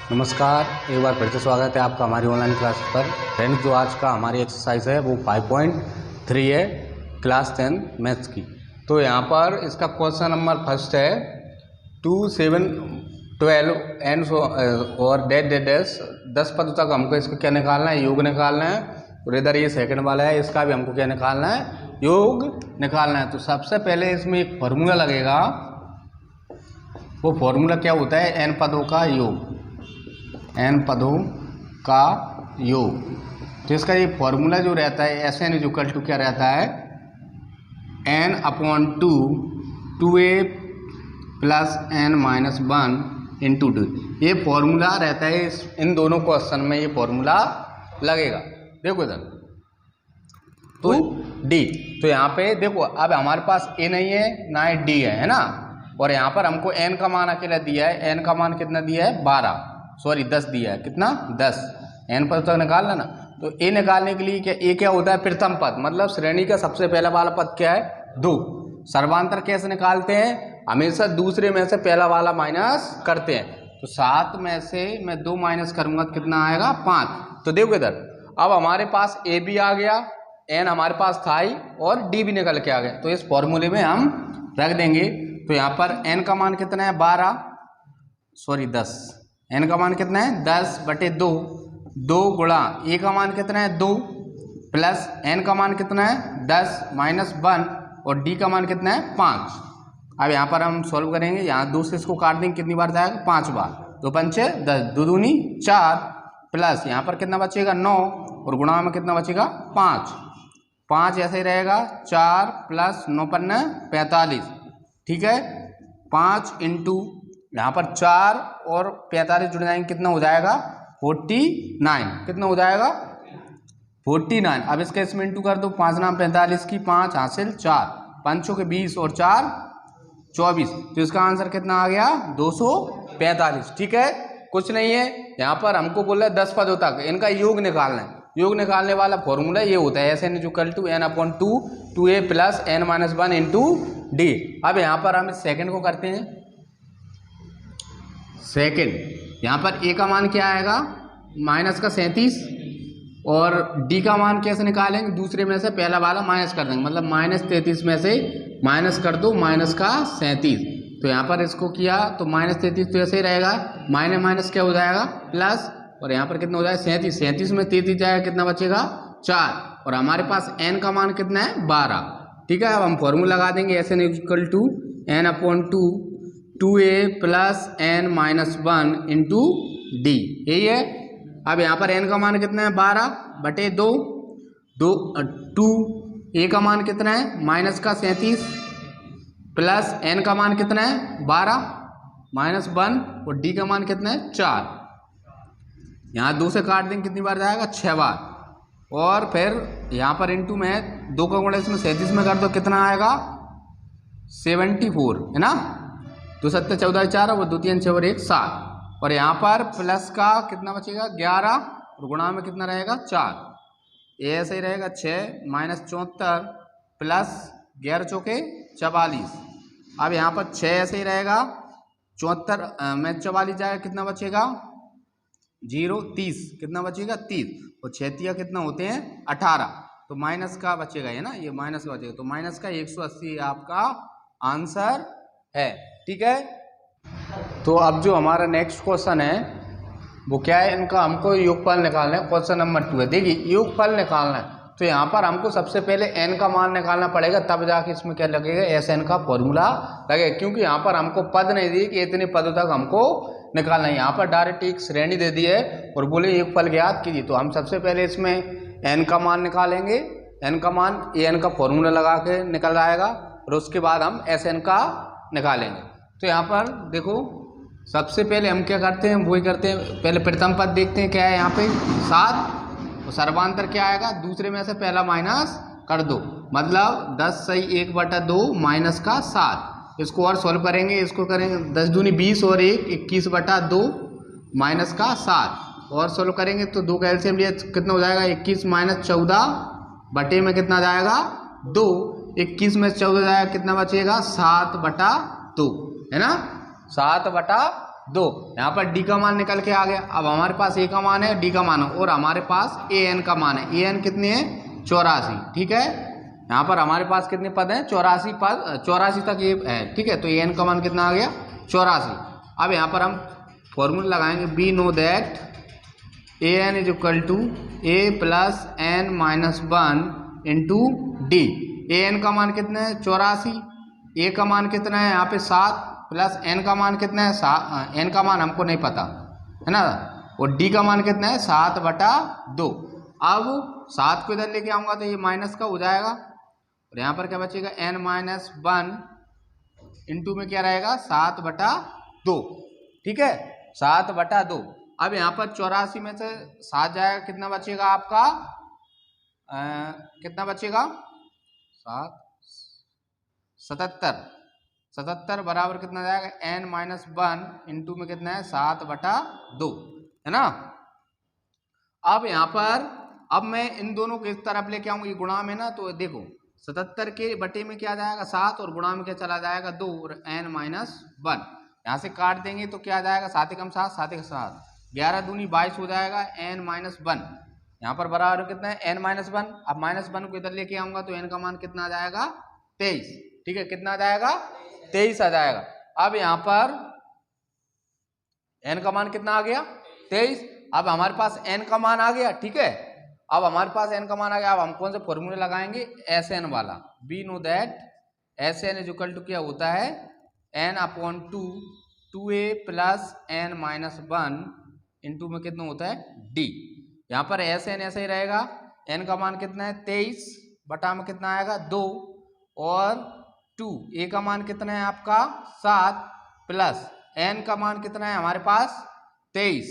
नमस्कार, एक बार फिर से स्वागत है आपका हमारी ऑनलाइन क्लास पर। फ्रेंड्स, जो आज का हमारी एक्सरसाइज है वो 5.3 है, क्लास 10 मैथ्स की। तो यहाँ पर इसका क्वेश्चन नंबर फर्स्ट है 2, 7, 12 एंड और डेट 10 पद तक हमको इसको क्या निकालना है, योग निकालना है। और इधर ये सेकंड वाला है, इसका भी हमको क्या निकालना है, योग निकालना है। तो सबसे पहले इसमें एक फॉर्मूला लगेगा। वो फॉर्मूला क्या होता है, एन पदों का योग, एन पदों का योग। तो इसका ये फॉर्मूला जो रहता है एस एन इक्वल टू क्या रहता है, n upon 2a plus n minus 1 into 2। ये फॉर्मूला रहता है इन दोनों क्वेश्चन में, ये फॉर्मूला लगेगा। देखो इधर तो डी, तो यहाँ पे देखो अब हमारे पास ए नहीं है ना ही डी है ना। और यहाँ पर हमको एन का मान अकेला दिया है, एन का मान कितना दिया है 10 दिया है। कितना 10, एन पद तक निकाल लेना। तो ए निकालने के लिए क्या, ए क्या होता है, प्रथम पद, मतलब श्रेणी का सबसे पहला वाला पद क्या है 2। सर्वांतर कैसे निकालते हैं, हमेशा दूसरे में से पहला वाला माइनस करते हैं। तो 7 में से मैं 2 माइनस करूंगा तो कितना आएगा 5। तो देखो इधर अब हमारे पास ए भी आ गया, एन हमारे पास था ही, और डी भी निकल के आ गया। तो इस फॉर्मूले में हम रख देंगे। तो यहाँ पर एन का मान कितना है 10, एन का मान कितना है 10/2, 2 गुणा ए का मान कितना है 2 प्लस एन का मान कितना है 10 माइनस 1 और डी का मान कितना है 5। अब यहाँ पर हम सॉल्व करेंगे, यहाँ 2 से इसको काट देंगे, कितनी बार जाएगा 5 बार। 2 पंचे 10, 2 दूनी 4 प्लस यहाँ पर कितना बचेगा 9 और गुणा में कितना बचेगा 5 ऐसे ही रहेगा। 4 प्लस 9 पन्ने 45, ठीक है। 5 इंटू यहाँ पर 4 और 45 जुड़ जाएंगे, कितना हो जाएगा 49। कितना हो जाएगा 49। अब इसका इसमें इंटू कर दो, 5 नाम 45 की 5 हासिल 4, 5 के 20 और 4 24। तो इसका आंसर कितना आ गया 245, ठीक है। कुछ नहीं है, यहाँ पर हमको बोला 10 पदों तक इनका योग निकालना है। योग निकालने वाला फॉर्मूला ये होता है, S n equal to n upon 2a plus n minus 1 into D. अब यहाँ पर हम इस सेकेंड को करते हैं। सेकेंड, यहाँ पर ए का मान क्या आएगा माइनस का 37 और डी का मान कैसे निकालेंगे, दूसरे में से पहला वाला माइनस कर देंगे, मतलब -33 में से माइनस कर दो माइनस का 37। तो यहाँ पर इसको किया तो -33 तो ऐसे ही रहेगा, माइनस क्या हो जाएगा प्लस, और यहाँ पर कितना हो जाएगा 37 में 33 जाएगा, कितना बचेगा 4। और हमारे पास n का मान कितना है 12, ठीक है। अब हम फॉर्मूला लगा देंगे, S n equal to n upon 2a plus n minus 1 into D, यही है। अब यहाँ पर n का मान कितना है 12/2, 2 a का मान कितना है माइनस का 37 प्लस n का मान कितना है 12 माइनस 1 और d का मान कितना है 4। यहाँ 2 से काट देंगे, कितनी बार जाएगा 6 बार। और फिर यहाँ पर इंटू में 2 का गुणा इसमें 37 में कर दो, कितना आएगा 74, है ना। 2 7 14 4 और 2 3 6 और 1 7। और यहाँ पर प्लस का कितना बचेगा 11 और गुणा में कितना रहेगा 4। ये ऐसे ही रहेगा 6 माइनस 74 प्लस 11 चौके 44। अब यहाँ पर 6 ऐसे ही रहेगा, 74 में 44 जाएगा, कितना बचेगा 0 30, कितना बचेगा 30 और 6 कितना होते हैं 18। तो माइनस का बचेगा, है ना, ये माइनस का बचेगा। तो माइनस का 180 आपका आंसर है, ठीक है। तो अब जो हमारा नेक्स्ट क्वेश्चन है वो क्या है, इनका हमको योगफल निकालना है। क्वेश्चन नंबर 2 है, देखिए योगफल निकालना है। तो यहाँ पर हमको सबसे पहले n का मान निकालना पड़ेगा, तब जाके इसमें क्या लगेगा एस एन का फॉर्मूला लगेगा। क्योंकि यहाँ पर हमको पद नहीं दिए कि इतने पदों तक हमको निकालना है, यहाँ पर डायरेक्ट एक श्रेणी दे दी है और बोले योगफल ज्ञात कीजिए। तो हम सबसे पहले इसमें n का मान निकालेंगे, n का मान an का फॉर्मूला लगा के निकल आएगा, और उसके बाद हम एस एन का निकालेंगे। तो यहाँ पर देखो सबसे पहले हम क्या करते हैं, वही करते हैं, पहले प्रथम पद देखते हैं क्या है यहाँ पे 7, और सर्वांतर क्या आएगा, दूसरे में से पहला माइनस कर दो, मतलब 10 सही 1/2 माइनस का 7। इसको और सॉल्व करेंगे, इसको करेंगे 10 दूनी 20 और 1 21/2 माइनस का 7। और सॉल्व करेंगे तो 2 का एलसीएम लिया, कितना हो जाएगा 21 माइनस 14 बटे में कितना जाएगा 2, 21 में 14 जाएगा, कितना बचेगा 7/2, है ना, 7/2 2। यहाँ पर डी का मान निकल के आ गया। अब हमारे पास ए का मान है, डी का मान है, और हमारे पास ए एन का मान है। ए एन कितने है? 84। ठीक है, यहाँ पर हमारे पास कितने पद हैं? 84 पद, 84 तक ये है। ठीक है, तो ए एन का मान कितना आ गया? 84। अब यहाँ पर हम फॉर्मूला लगाएंगे, we know that A n is equal to A plus n minus 1 into D. A n का मान कितना है? 84। ए का मान कितना है यहाँ पे? 7 प्लस एन का मान कितना है? एन का मान हमको नहीं पता है ना, और डी का मान कितना है? 7/2। अब 7 को इधर लेके आऊँगा तो ये माइनस का हो जाएगा, और यहाँ पर क्या बचेगा? n माइनस 1 इंटू में क्या रहेगा? 7/2। ठीक है, 7/2। अब यहाँ पर 84 में से 7 जाएगा, कितना बचेगा आपका? कितना बचेगा? 77। 77 बराबर कितना जाएगा? n माइनस 1 इंटू में कितना है? 7/2 है ना। अब यहाँ पर अब मैं इन दोनों को इस तरफ लेके आऊँगा, ये गुणा में ना, तो देखो 77 के बटे में क्या जाएगा? 7, और गुणा में क्या चला जाएगा? 2, और n माइनस 1 यहाँ से काट देंगे तो क्या जाएगा? 7 एकम 7, 7 एक 7, 11 दूनी 22 हो जाएगा। n माइनस 1 यहाँ पर बराबर कितना है? n minus 1। अब माइनस 1 को इधर लेके आऊँगा तो n का मान कितना आ जाएगा? 23। ठीक है, कितना आ जाएगा? 23 आ जाएगा। अब यहाँ पर n का मान कितना आ गया? 23। अब हमारे पास n का मान आ गया। ठीक है, अब हमारे पास n का मान आ गया। अब हम कौन से फॉर्मूले लगाएंगे? एस एन वाला। We know that S n is equal to क्या होता है? n/2 2a plus n minus 1 into में कितना होता है? d। यहाँ पर एस एन ऐसा ही रहेगा। n का मान कितना है? 23 बटा में कितना आएगा? 2, और 2 a का मान कितना है आपका? 7 प्लस n का मान कितना है हमारे पास? 23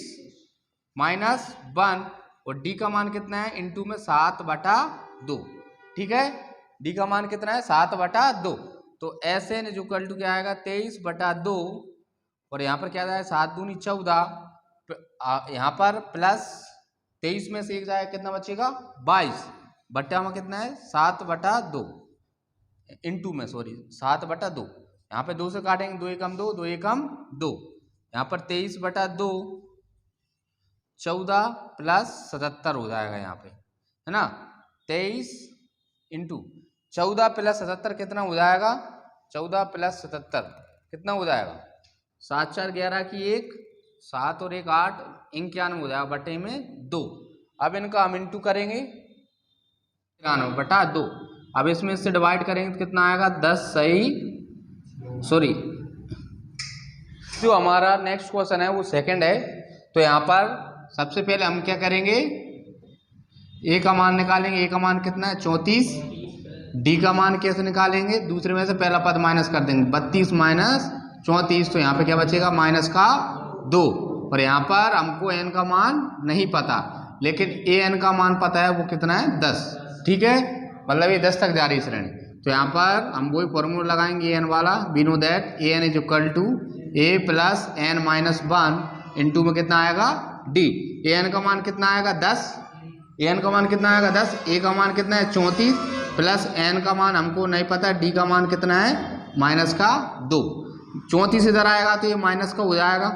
माइनस 1, और d का मान कितना है? इंटू में 7/2। ठीक है, d का मान कितना है? 7/2। तो S n is equal to क्या आएगा? 23/2, और यहाँ पर क्या जाएगा? 7 दूनी 14, यहाँ पर प्लस 23 में से 1 जाएगा, कितना बचेगा? 22 बट्टा में कितना है? 7/2 इंटू में, सॉरी 7/2। यहाँ पे 2 से काटेंगे, 2 एकम 2, 2 एकम 2, यहाँ पर 23/2 14 प्लस 77 हो जाएगा यहाँ पे, है ना। 23 इंटू 14 प्लस 77 कितना हो जाएगा? 14 प्लस 77 कितना हो जाएगा? 7 4 11 की 1, 7 और 1 8, 91 हो जाएगा बटे में 2। अब इनका हम इंटू करेंगे 91/2। अब इसमें इससे डिवाइड करेंगे तो कितना आएगा? 10 सही, सॉरी जो हमारा नेक्स्ट क्वेश्चन है वो सेकंड है। तो यहाँ पर सबसे पहले हम क्या करेंगे? ए का मान निकालेंगे। ए का मान कितना है? 34। डी का मान कैसे निकालेंगे? दूसरे में से पहला पद माइनस कर देंगे, 32 माइनस 34, तो यहाँ पे क्या बचेगा? माइनस का 2। और यहाँ पर हमको एन का मान नहीं पता, लेकिन ए एन का मान पता है, वो कितना है? 10। ठीक है, मतलब ये 10 तक जा रही श्रेणी। तो यहाँ पर हम वही फॉर्मूला लगाएंगे ए एन वाला। We know that A n is equal to A plus n minus 1 into में कितना आएगा? डी। ए एन का मान कितना आएगा? 10। ए एन का मान कितना आएगा? 10। ए का मान कितना है? 34 प्लस एन का मान हमको नहीं पता, डी का मान कितना है? माइनस का 2। 34 इधर आएगा तो ये माइनस का हो जाएगा,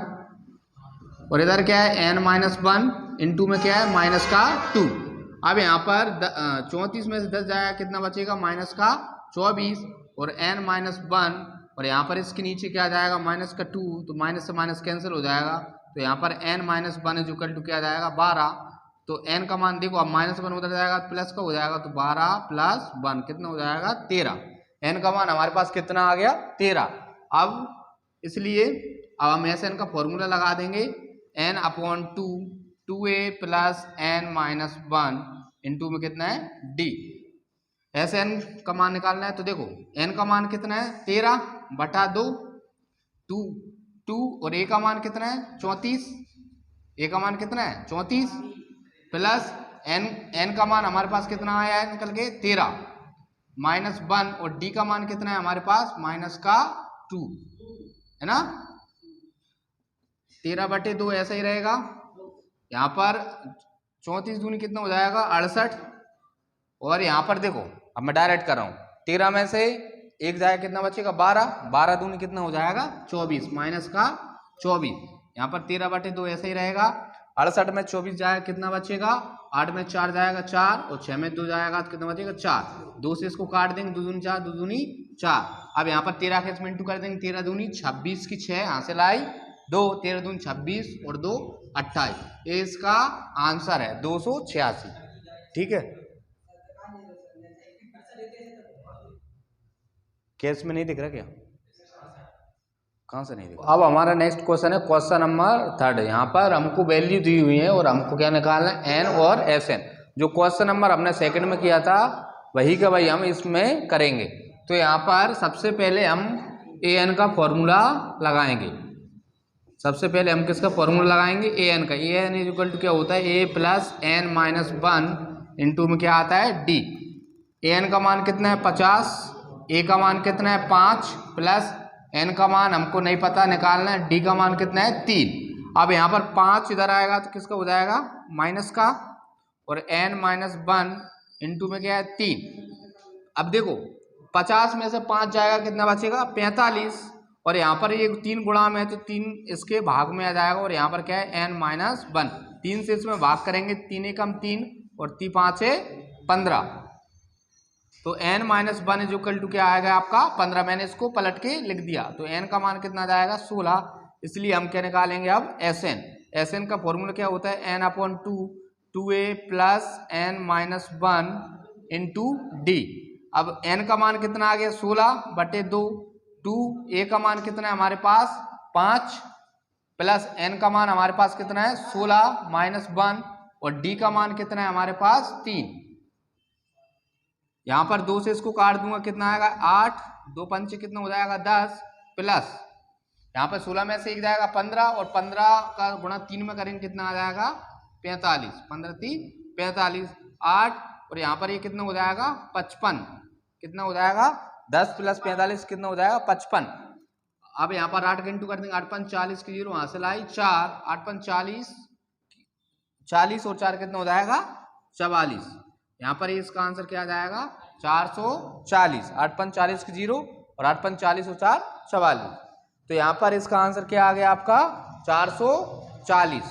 और इधर क्या है? एन माइनस 1 इंटू में क्या है? माइनस का 2। अब यहाँ पर 34 में से 10 जाएगा, कितना बचेगा? माइनस का 24, और एन माइनस 1, और यहाँ पर इसके नीचे क्या जाएगा? माइनस का 2, तो माइनस से माइनस कैंसिल हो जाएगा। तो यहाँ पर n minus 1 is equal to क्या जाएगा? 12। तो n का मान देखो, अब माइनस 1 उधर जाएगा तो प्लस का हो जाएगा, तो 12 प्लस 1 कितना हो जाएगा? 13। n का मान हमारे पास कितना आ गया? 13। अब इसलिए अब हम एस एन का फॉर्मूला लगा देंगे, n/2 2a plus n minus 1 into में कितना है? d। एस एन का मान निकालना है, तो देखो n का मान कितना है? 13/2, 2 और a का मान कितना है? 34। a का मान कितना है? 34 प्लस n का मान हमारे पास कितना आया है निकल के? 13 माइनस 1, और d का मान कितना है हमारे पास? माइनस का 2, है ना। 13/2 ऐसा ही रहेगा। यहाँ पर 34 दूनी कितना हो जाएगा? 68, और यहाँ पर देखो अब मैं डायरेक्ट कर रहा हूँ, 13 में से 1 जाएगा, कितना बचेगा? 12। 12 दूनी कितना हो जाएगा? 24 माइनस का 24, यहाँ पर 13/2 ऐसे ही रहेगा। 68 में 24 जाएगा कितना बचेगा, 8 में 4 जाएगा 4 और 6 में 2 जाएगा तो कितना बचेगा 4। 2 से इसको काट देंगे, 2 दूनी 4, 2 दूनी 4। अब यहाँ पर 13 के इसमें इंटू कर देंगे, 13 दूनी 26 की 6 यहाँ से लाई 2, 13 दूनी 26 और 2 28। ये इसका आंसर है 286। ठीक है, केस में नहीं दिख रहा क्या, कहाँ से नहीं दिखा। अब हमारा नेक्स्ट क्वेश्चन है क्वेश्चन नंबर 3। यहाँ पर हमको वैल्यू दी हुई है और हमको क्या निकालना है, एन और एस एन। जो क्वेश्चन नंबर हमने सेकंड में किया था वही का वही हम इसमें करेंगे। तो यहाँ पर सबसे पहले हम ए एन का फॉर्मूला लगाएंगे। सबसे पहले हम किसका फॉर्मूला लगाएंगे, ए एन का। ए एन इज इक्वल टू क्या होता है, ए प्लस एन माइनस 1 इंटू में क्या आता है डी। ए एन का मान कितना है 50, ए का मान कितना है 5 प्लस एन का मान हमको नहीं पता निकालना है, डी का मान कितना है 3। अब यहाँ पर 5 इधर आएगा तो किसका हो जाएगा माइनस का, और एन माइनस 1 इंटू में क्या है 3। अब देखो 50 में से 5 जाएगा कितना बचेगा 45, और यहाँ पर ये 3 गुणा में है तो 3 इसके भाग में आ जाएगा, और यहाँ पर क्या है एन माइनस 1। 3 से इसमें भाग करेंगे, 3 एकम 3 और 3 5 15, तो n minus 1 is equal to क्या आएगा आपका 15। मैंने इसको पलट के लिख दिया, तो n का मान कितना जाएगा 16। इसलिए हम क्या निकालेंगे अब Sn। Sn का फॉर्मूला क्या होता है, n/2 2a plus n minus 1 into D. अब n का मान कितना आ गया 16/2, 2a का मान कितना है हमारे पास 5 प्लस n का मान हमारे पास कितना है 16 माइनस 1, और d का मान कितना है हमारे पास 3। यहाँ पर 2 से इसको काट दूंगा कितना आएगा 8, 2 पंचे कितना हो जाएगा 10 प्लस यहाँ पर 16 में से 1 जाएगा 15, और 15 का गुणा 3 में करेंगे कितना आ जाएगा 45, 15 3 45 8, और यहाँ पर ये कितना हो जाएगा 55, कितना हो जाएगा 10 प्लस 45 कितना हो जाएगा 55। अब यहाँ पर 8 का इंटू कर देंगे, 8 5 40 की 0 वहाँ से लाई 4, 8 5 40 40 और 4 कितना हो जाएगा 44। यहाँ पर इसका आंसर क्या आ जाएगा 440। 8 5 40 की 0 और 8 5 40 और 4 44, तो यहाँ पर इसका आंसर क्या आ गया आपका 440।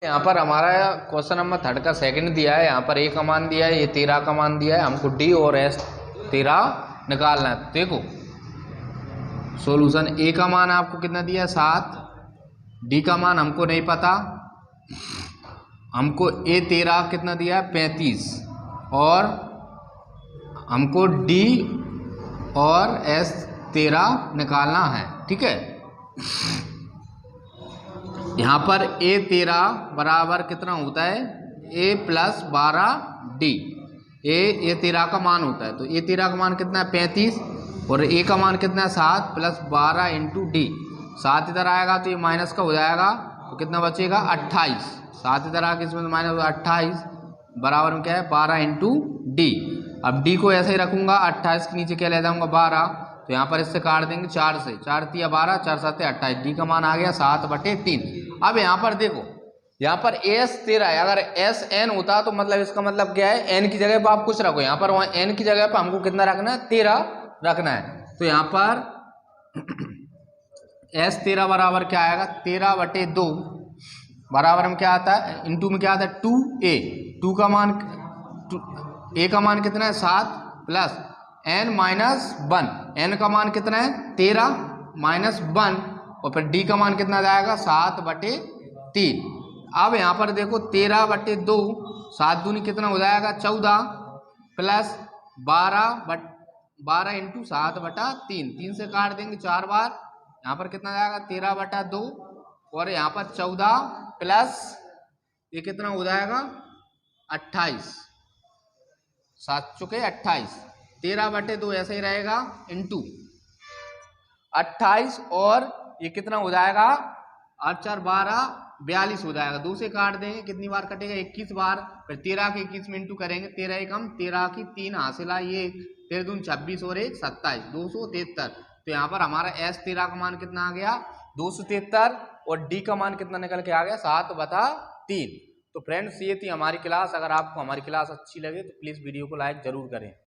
यहाँ पर हमारा क्वेश्चन नंबर 3 का सेकंड दिया है। यहाँ पर ए का मान दिया है, ये 13 का मान दिया है, हमको डी और एस 13 निकालना है। देखो सॉल्यूशन, ए का मान आपको कितना दिया है 7, डी का मान हमको नहीं पता, हमको ए 13 कितना दिया है 35, और हमको डी और एस 13 निकालना है। ठीक है, यहाँ पर ए 13 बराबर कितना होता है ए प्लस 12 डी। ए 13 का मान होता है, तो ए 13 का मान कितना है 35, और ए का मान कितना है 7 प्लस 12 इंटू डी। 7 इधर आएगा तो ये माइनस का हो जाएगा, तो कितना बचेगा 28। 7 इधर आके इसमें तो माइनस 28 बराबर में क्या है 12 इंटू डी। अब डी को ऐसे ही रखूंगा, 28 के नीचे क्या ले जाऊंगा 12, तो यहाँ पर इससे काट देंगे 4 से, 4 3 12 4 7 28, डी का मान आ गया 7/3। अब यहाँ पर देखो, यहाँ पर एस 13 है, अगर एस एन होता तो मतलब इसका मतलब क्या है एन की जगह पर आप कुछ रखो, यहाँ पर एन की जगह पर हमको कितना रखना है 13 रखना है। तो यहाँ पर एस 13 बराबर क्या आएगा 13/2 बराबर में क्या आता है इंटू में क्या आता है 2a। 2 का मान ए का मान कितना है 7 प्लस n माइनस 1, n का मान कितना है 13 माइनस 1, और फिर d का मान कितना जाएगा 7/3। अब यहाँ पर देखो 13/2, 7 दूनी कितना हो जाएगा 14 प्लस 12 इंटू 7/3, 3 से काट देंगे 4 बार, यहाँ पर कितना जाएगा 13/2, और यहाँ पर 14 प्लस ये कितना हो जाएगा 28, 7 चुके 28, 13/2 ऐसे ही रहेगा इंटू 28, और ये कितना हो जाएगा 8 4 12 42 हो जाएगा। 2 से काट देंगे, कितनी बार कटेगा 21 बार, फिर 13 के 21 में इंटू करेंगे, 13 एकम 13 की 3 हासिल आई 1, 13 दून 26 और 1 27, 273। तो यहाँ पर हमारा एस 13 का मान कितना आ गया 273, और डी का मान कितना निकल के आ गया 7/3। तो फ्रेंड्स ये थी हमारी क्लास। अगर आपको हमारी क्लास अच्छी लगे तो प्लीज़ वीडियो को लाइक ज़रूर करें।